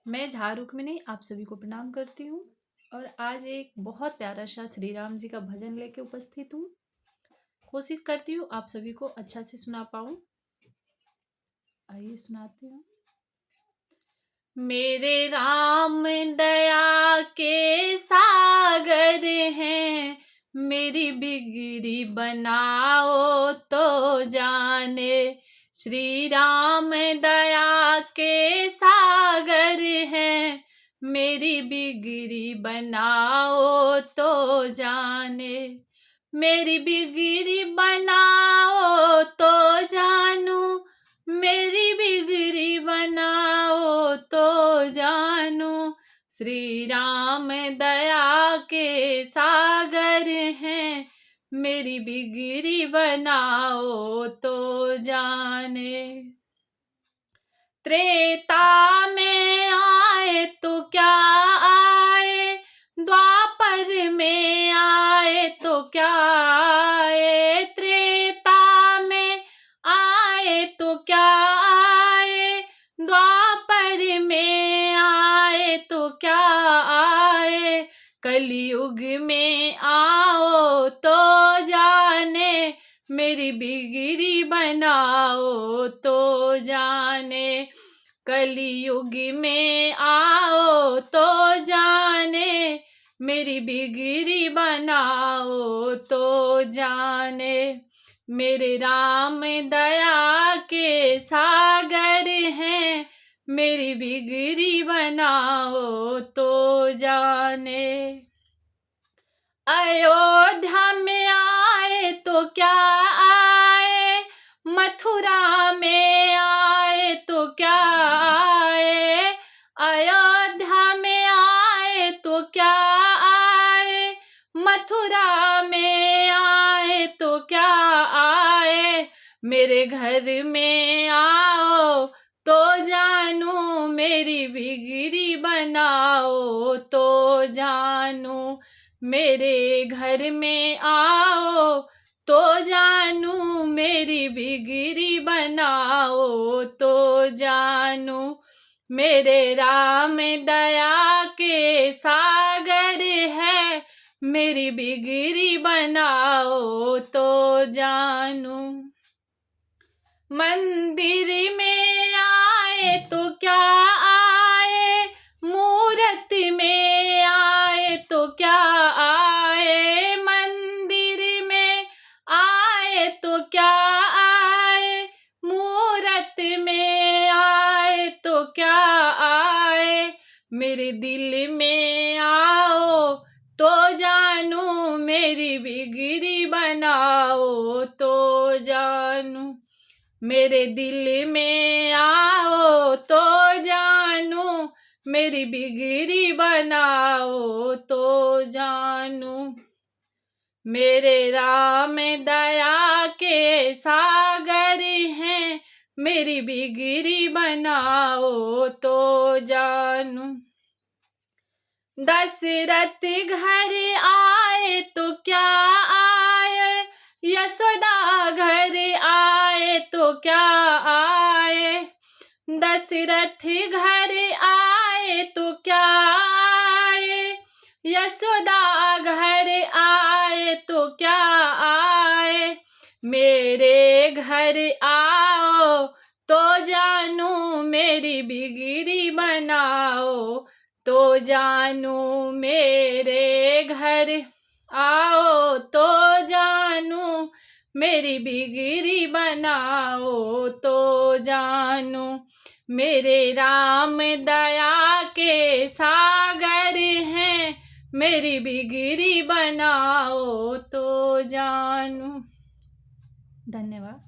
मैं झारू रुक्मिनी आप सभी को प्रणाम करती हूँ और आज एक बहुत प्यारा सा श्री राम जी का भजन लेके उपस्थित हूँ। कोशिश करती हूँ आप सभी को अच्छा से सुना पाऊँ। आइए सुनाती हूँ। मेरे राम दया के सागर हैं, मेरी बिगड़ी बनाओ तो जाने। श्री राम दया के सागर हैं, मेरी बिगड़ी बनाओ तो जाने। मेरी बिगड़ी बनाओ तो जानू, मेरी बिगड़ी बनाओ तो जानू। श्री राम दया के सागर हैं, मेरी बिगड़ी बनाओ तो जाने। त्रेता में आए तो क्या आए, द्वापर में आए तो क्या आए। त्रेता में आए तो क्या आए, द्वापर में आए तो क्या आए। कलयुग में आओ तो जाने, मेरी बिगड़ी बनाओ तो जाने। कलयुग में आओ तो जाने, मेरी बिगड़ी बनाओ तो जाने। मेरे राम दया के सागर हैं, मेरी बिगड़ी बनाओ तो जाने। अयोध्या में आए तो क्या आए, मथुरा में आए तो क्या आए। अयोध्या में आए तो क्या आए, मथुरा में आए तो क्या आए। मेरे घर में आओ तो जानू, मेरी बिगड़ी बनाओ तो जानू। मेरे घर में आओ तो जानू, मेरी बिगड़ी बनाओ तो जानू। मेरे राम दया के सागर है, मेरी बिगड़ी बनाओ तो जानू। मंदिर में आए तो क्या आए, मूरत में आए तो क्या आए। मंदिर में आए तो क्या आए, मूरत में आए तो क्या आए। मेरे दिल में आओ तो जानू, मेरी बिगड़ी बनाओ तो जानू। मेरे दिल में आओ तो जानू, मेरी बिगड़ी बनाओ तो जानू। मेरे राम दया के सागर हैं, मेरी बिगड़ी बनाओ तो जानू। दशरथ घर आए तो क्या आए, यशोदा घर आए तो क्या आए। दशरथ घर आए तो क्या आए, यशोदा घर आए तो क्या आए। मेरे घर आओ तो जानू, मेरी बिगड़ी बनाओ तो जानू। मेरे घर आओ तो जानू, मेरी बिगड़ी बनाओ तो जानू। मेरे राम दया के सागर हैं, मेरी बिगड़ी बनाओ तो जानू। धन्यवाद।